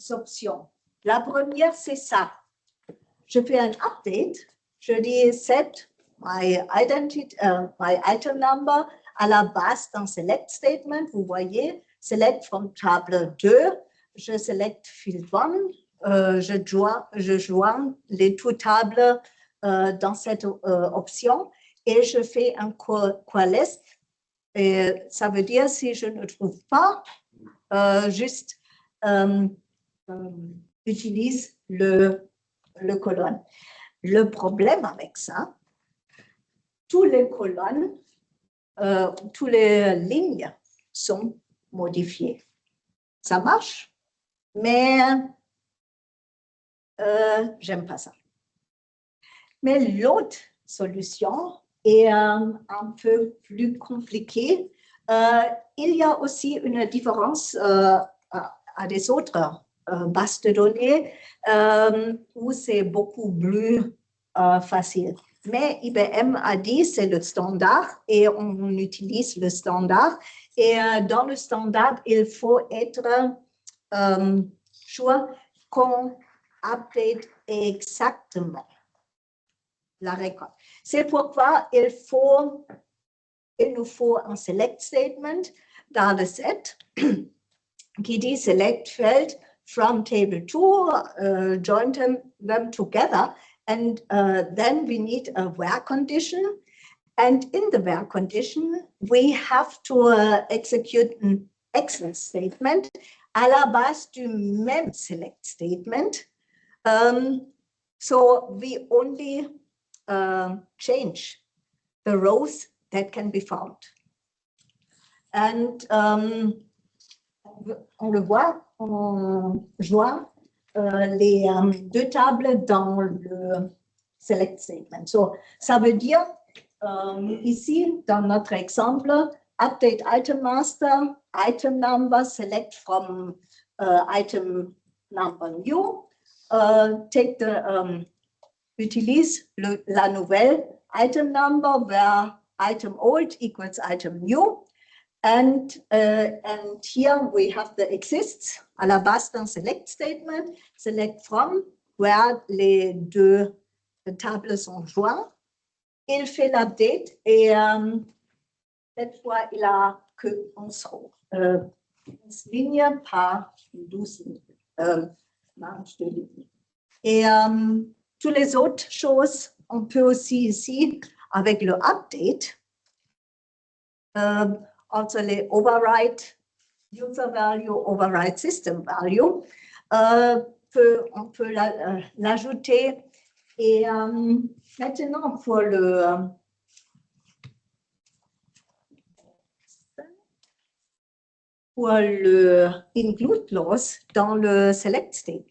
options. La première, c'est ça. Je fais un update. Je dis set my item number à la base d'un select statement. Vous voyez, select from table 2. Je select field 1. Je joins les deux tables dans cette option et je fais un coalesce. Et ça veut dire si je ne trouve pas, juste utilise le colonne. Le problème avec ça, toutes les colonnes, toutes les lignes sont modifiées. Ça marche, mais j'aime pas ça. Mais l'autre solution est un peu plus compliquée. Il y a aussi une différence à des autres bases de données où c'est beaucoup plus facile. Mais IBM a dit c'est le standard et on utilise le standard. Et dans le standard, il faut être sûr qu'on update exactement la récolte. C'est pourquoi il nous faut un select statement dans le set qui dit select field from table 2, join them together, and then we need a where condition. And in the where condition, we have to execute an excellent statement à la base du même select statement. So we only change the rows that can be found. And on le voit, on joint les deux tables dans le select statement. So, ça veut dire, ici, dans notre exemple, update item master, item number, select from item number new, utilise la nouvelle item number where item old equals item new. And here we have the exists à la base d'un select statement, select from, where les deux tables sont joints. Il fait l'update et cette fois, il a que 11 lignes par 12 marges de lignes. Et toutes les autres choses, on peut aussi ici, avec le update, also les override user value, override system value, on peut l'ajouter. Et maintenant, pour le include clause dans le select statement.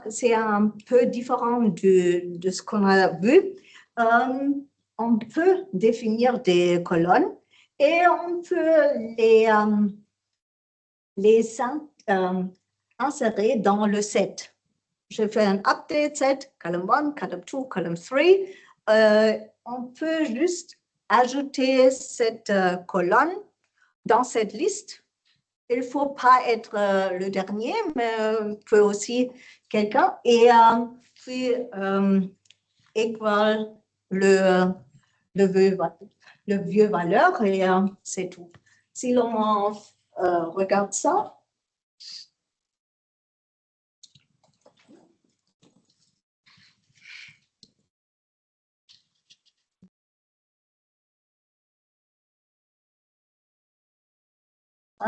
C'est un peu différent de ce qu'on a vu. On peut définir des colonnes et on peut les insérer dans le set. Je fais un update set, column 1, column 2, column 3. On peut juste ajouter cette colonne dans cette liste. Il ne faut pas être le dernier, mais peut aussi quelqu'un. Et puis, égal le vieux valeur et c'est tout. Si l'on regarde ça,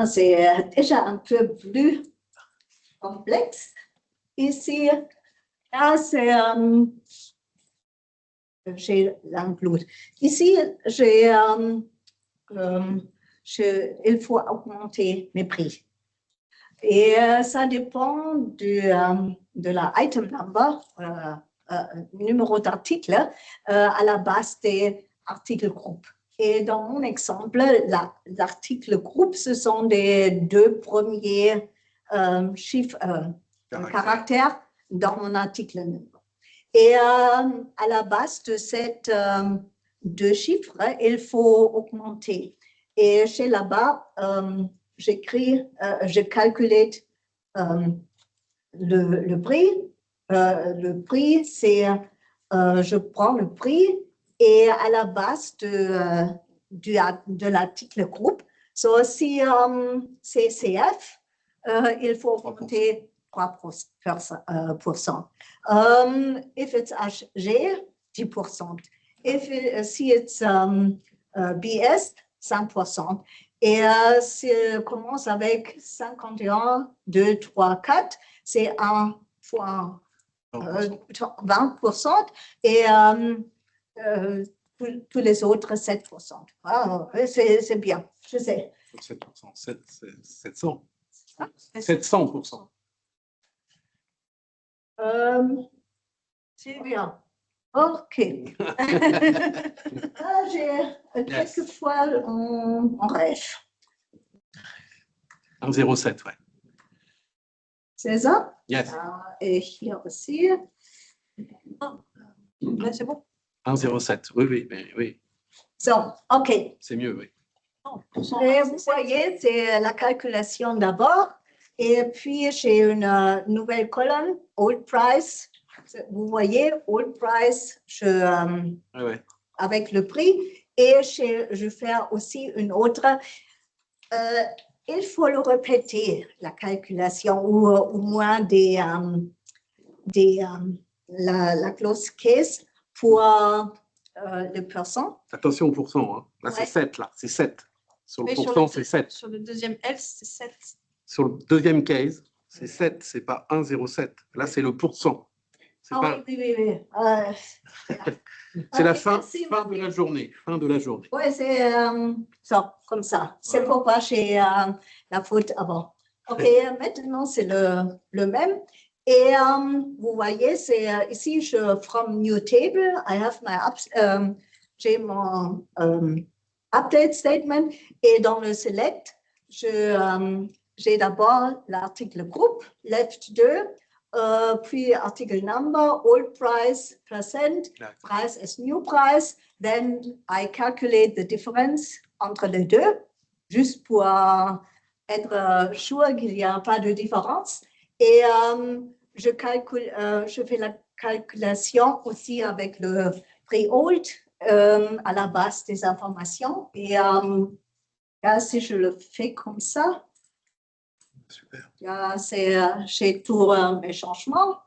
c'est déjà un peu plus complexe. Ici, là, c'est j'ai l'include. Ici, il faut augmenter mes prix. Et ça dépend de la item number, numéro d'article, à la base des articles groupes. Et dans mon exemple, l'article groupe, ce sont les deux premiers chiffres, caractères dans mon article number. Et à la base de ces deux chiffres, il faut augmenter. Et chez là-bas, je calcule le prix. Le prix, c'est, je prends le prix et à la base de l'article groupe. So, si c'est CF, il faut augmenter 3%. If it's HG, 10%. Si it's BS, 5%. Et si on commence avec 51, 2, 3, 4, c'est 1 fois 20%. Et tous les autres, 7%. Ah, c'est bien, je sais. 7%, 700. 700%. C'est bien. OK. Quelquefois, on rêve. 1,07, ouais. C'est ça? Yes. Et hier aussi. Là, c'est bon. 1,07, oui. So, OK. C'est mieux, oui. Et vous voyez, c'est la calculation d'abord. Et puis, j'ai une nouvelle colonne, old price. Vous voyez, old price, avec le prix. Et je fais aussi une autre. Il faut le répéter, la calculation, ou au moins la clause case pour le pourcent. Attention au pourcent. Hein. Là, c'est 7. Là, c'est 7. Sur le pourcent, c'est 7. Sur le deuxième else, c'est 7. Sur le deuxième case, c'est 7. C'est pas 1,07. Là, c'est le pourcent. Oui. C'est la fin de la journée. Oui, c'est ça, comme ça. C'est pourquoi j'ai la faute avant. OK, maintenant, c'est le même. Et vous voyez, c'est ici, from new table, I have my j'ai mon update statement. Et dans le select, je j'ai d'abord l'article groupe, left 2, puis article number, old price, percent, price as new price. Then I calculate the difference entre les deux, juste pour être sûr qu'il n'y a pas de différence. Et je fais la calculation aussi avec le prix old à la base des informations. Et là, si je le fais comme ça, Super. j'ai tous mes changements.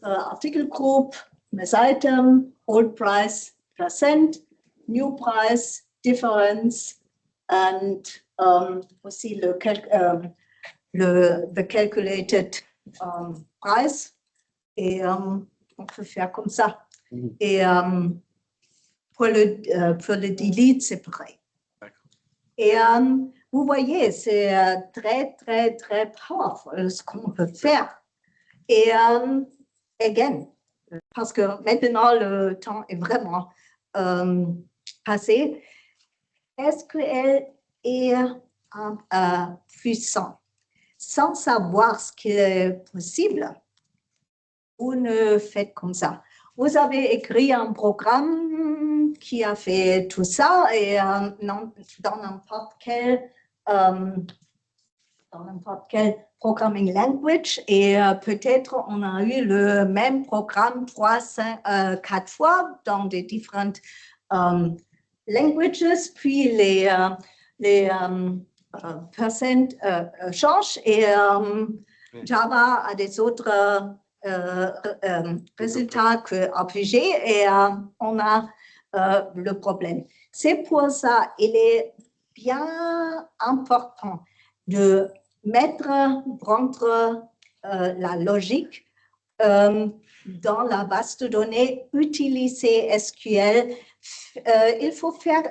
Article group, mes items, old price, percent, new price, difference, and aussi the calculated price. Et on peut faire comme ça. Et pour le delete, c'est pareil. Et vous voyez, c'est très, très, très powerful ce qu'on peut faire. Et again, parce que maintenant le temps est vraiment passé, SQL est puissant. Sans savoir ce qui est possible, vous ne faites comme ça. Vous avez écrit un programme qui a fait tout ça et dans n'importe quel programming language et peut-être on a eu le même programme 3, 5, 4 fois dans des différentes languages, puis les percent changent et Java a des autres résultats que RPG et on a le problème. C'est pour ça qu'il est bien important de rendre la logique dans la base de données, utiliser SQL. Il faut faire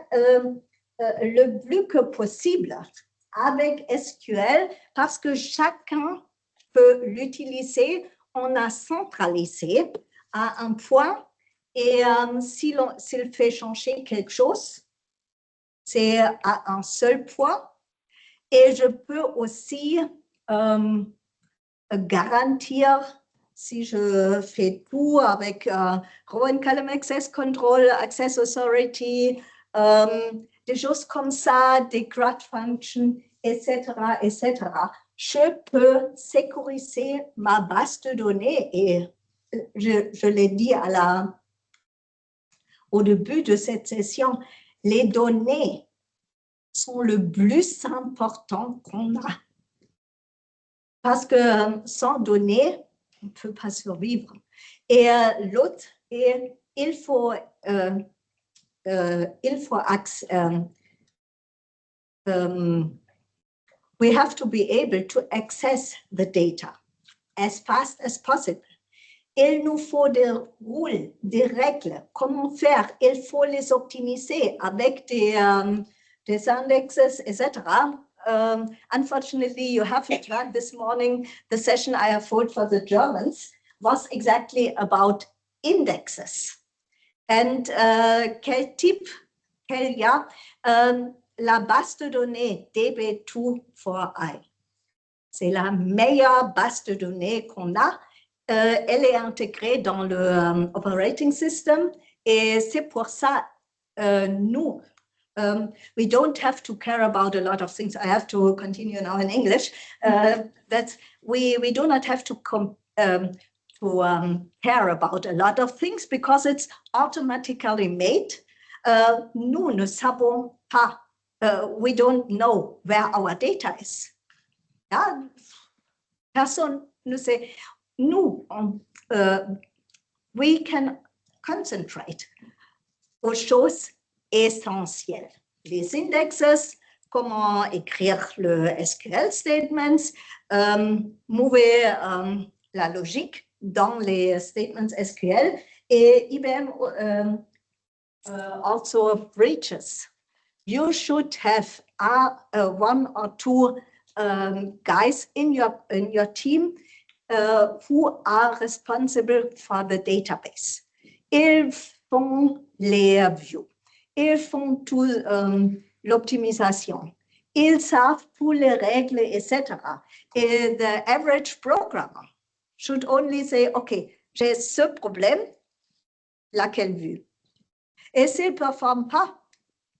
le plus que possible avec SQL parce que chacun peut l'utiliser. On a centralisé à un point et s'il fait changer quelque chose, c'est à un seul point. Et je peux aussi garantir, si je fais tout avec row and column access control, access authority, des choses comme ça, des graph functions, etc., etc., je peux sécuriser ma base de données et je l'ai dit au début de cette session, les données sont le plus important qu'on a. Parce que sans données, on ne peut pas survivre. Et l'autre, il faut we have to be able to access the data as fast as possible. Il nous faut des rôles, des règles. Comment faire? Il faut les optimiser avec des indexes, etc. Unfortunately, you haven't heard this morning. The session I have held for the Germans was exactly about indexes. And quel type, la base de données DB2 c'est la meilleure base de données qu'on a. Elle est intégrée dans le operating system et c'est pour ça nous, we don't have to care about a lot of things. I have to continue now in English. That we do not have to care about a lot of things because it's automatically made. Nous ne savons pas. We don't know where our data is. Yeah? Personne ne sait. Nous, we can concentrate aux choses essentielles. Les indexes, comment écrire le SQL statements, mouver la logique dans les statements SQL et IBM also breaches. You should have one or two guys in your team who are responsible for the database. Ils font les views, ils font toute l'optimisation, ils savent toutes les règles, etc. Et the average programmer should only say, OK, j'ai ce problème, laquelle vue. Et s'il ne performe pas,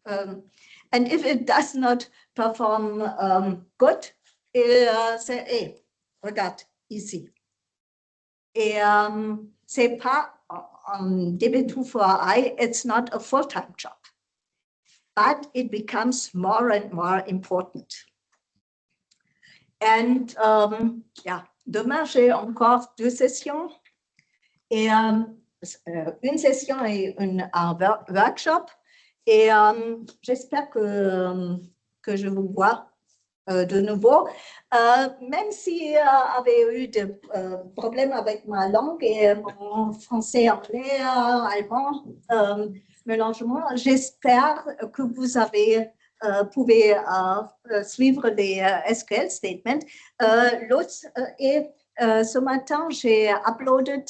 and if it does not perform good, il sait, hey, regarde ici. Et c'est pas DB249, it's not a full-time job, but it becomes more and more important. And yeah, demain, j'ai encore 2 sessions, et une session et un workshop, et j'espère que je vous vois de nouveau. Même si j'avais eu des problèmes avec ma langue et mon français, anglais, allemand, mélangement, j'espère que vous avez pouvez suivre les SQL statements. Et ce matin, j'ai uploaded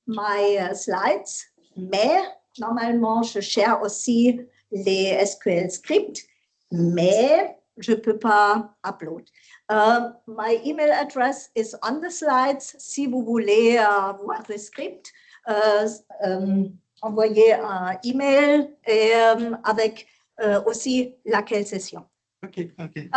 my slides, mais normalement, je share aussi les SQL scripts, mais je ne peux pas upload. My email address is on the slides. Si vous voulez voir le script, envoyez un email et, avec aussi laquelle session. OK. Okay.